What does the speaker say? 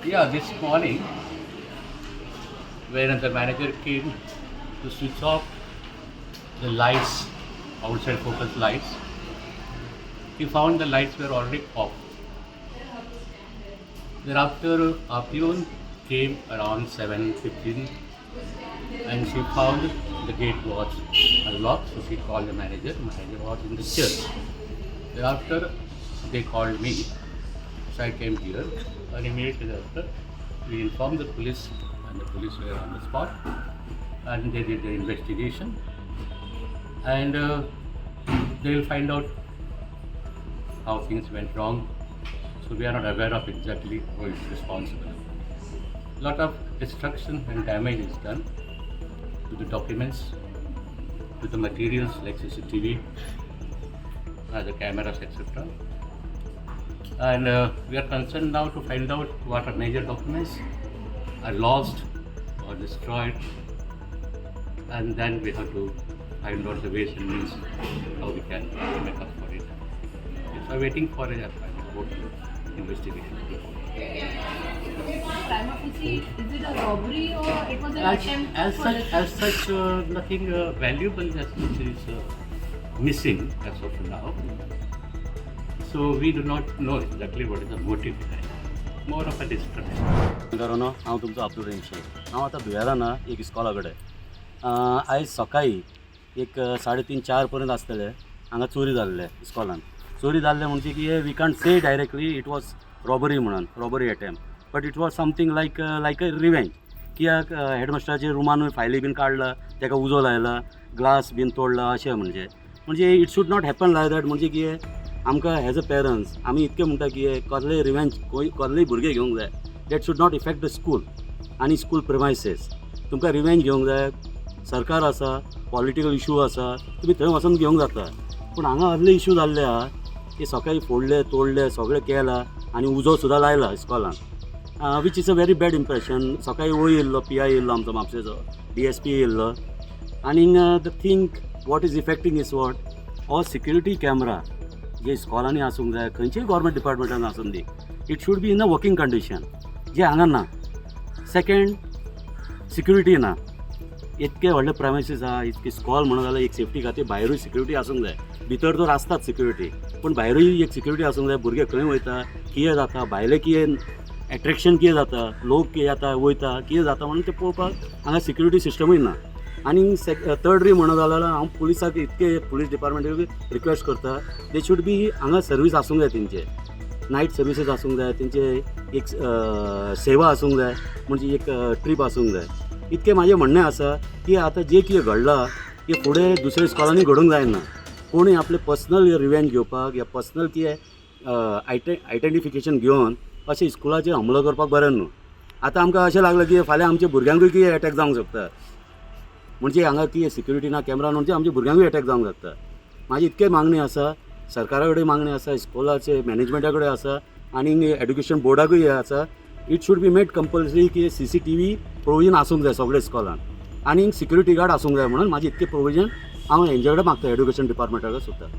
Yeah, this morning when the manager came to switch off the lights, outside focus lights, he found the lights were already off. Thereafter, our peon came around 7:15 and she found the gate was unlocked, so she called the manager. The manager was in the church. Thereafter, they called me, so I came here, and immediately thereafter, we informed the police, and the police were on the spot, and they did the investigation, and they will find out how things went wrong. So we are not aware of exactly who is responsible. A lot of destruction and damage is done to the documents, to the materials like CCTV, the cameras, etc. And we are concerned now to find out what are major documents are lost or destroyed, and then we have to find out the ways and means how we can make up for it. So waiting for a court investigation report. Crime of is it a robbery or it was an attempt? As such, nothing valuable as such is missing as of now. So we do not know exactly what is the motive behind. More of a distraction. मित्रांनो हांव तुमचो अब्दुल रहीम शेख. हांव आतां दुयेला ना एक इस्कॉला कडेन. आयज सकाळी एक 3:30-4 पर्यंत आसतले हांगा चोरी जाल्ले इस्कॉलान. चोरी जाल्ले म्हणजे की we can't say directly it was robbery म्हणून robbery attempt, but it was something like a revenge. कित्याक हेडमास्टराचे रुमानूय फायली बीन काडला, ताका उजो लायला, ग्लास बीन तोडला अशें म्हणजे it should not happen like that. म्हणजे कितें आमकां एज अ पेरंट्स आमी इतकें म्हणटा की कसलेय रिवेंज कसलेय भुरगे घेवंक जाय. That should not effect the school आनी स्कूल प्रिमायसीस. तुमकां रिवेंज घेवंक जाय, सरकार आसा, पॉलिटिकल इशू आसा, तुमी थंय वचून घेवंक जाता. पूण हांगा असले इशू जाल्ले आहा की सकाळी फोडले तोडले सगळें केलां आनी उजो सुद्दां लायला इस्कॉलान, which is a very bad impression. सकाळी येयल्लो PI येयल्लो आमचो म्हापशेचो, DSP येयल्लो. आनी the thing what is affecting is what all security camera जे इस्कॉलांनी आसूंक जाय, खंयच्याय गव्हर्मेंट डिपार्टमेंटान आसूं दी, it should be in a working condition, जे हांगा ना. सेकेंड, सिक्युरिटी ना. इतके व्हडले प्रेमायसीस आहा, इतके स्कॉल म्हणून जाल्यार एक सेफ्टी खातीर भायरूय सिक्युरिटी आसूंक जाय. भितर तर आसताच सिक्युरिटी, पूण भायरूय एक सिक्युरिटी आसूंक जाय. भुरगे खंय वयता, कितें जाता, भायले कितें एट्रेक्शन कितें जाता, लोक कितें येता वयता, कितें जाता म्हणून तें पळोवपाक हांगा सिक्युरिटी सिस्टमूय ना. आनी थर्डरी म्हणून जाल्यार हांव पुलिसाक इतके पुलीस डिपार्टमेंटाक रिक्वेस्ट करता, दे शूड बी हांगा सर्वीस आसूंक जाय. तेंचे नायट सर्विसीस आसूंक जाय, तेंचे एक सेवा आसूंक जाय, म्हणजे एक ट्रीप आसूंक जाय. इतकें म्हाजें म्हणणें आसा की आतां जें कितें घडलां तें फुडें दुसऱ्या इस्कॉलांनी घडूंक जायना. कोणूय आपले पर्सनल रिवेंज घेवपाक या पर्सनल कितें आयडेंटिफिकेशन घेवन अशें स्कुलाचेर हमलो करपाक बरें न्हू. आतां आमकां अशें लागलां की फाल्यां आमच्या भुरग्यांकूय कितें एटॅक जावंक शकता. म्हणजे हांगा कितें सिक्युरिटी ना, कॅमेरा म्हणजे आमच्या भुरग्यांकूय एटॅक जावंक शकता. म्हाजी इतकें मागणी आसा, सरकारा कडेन मागणी आसा, स्कुलाचे मॅनेजमेंटा कडेन आसा, आनी एड्युकेशन बोर्डाकूय हे आसा. It should be made compulsory की CCTV प्रोविजन आसूंक जाय सगळे स्कॉलान, आनी सिक्युरिटी गार्ड आसूंक जाय म्हणून म्हाजें इतकें प्रोविजन हांव हेंचे कडेन मागता, एड्युकेशन डिपार्टमेंटा कडेन सुद्दां.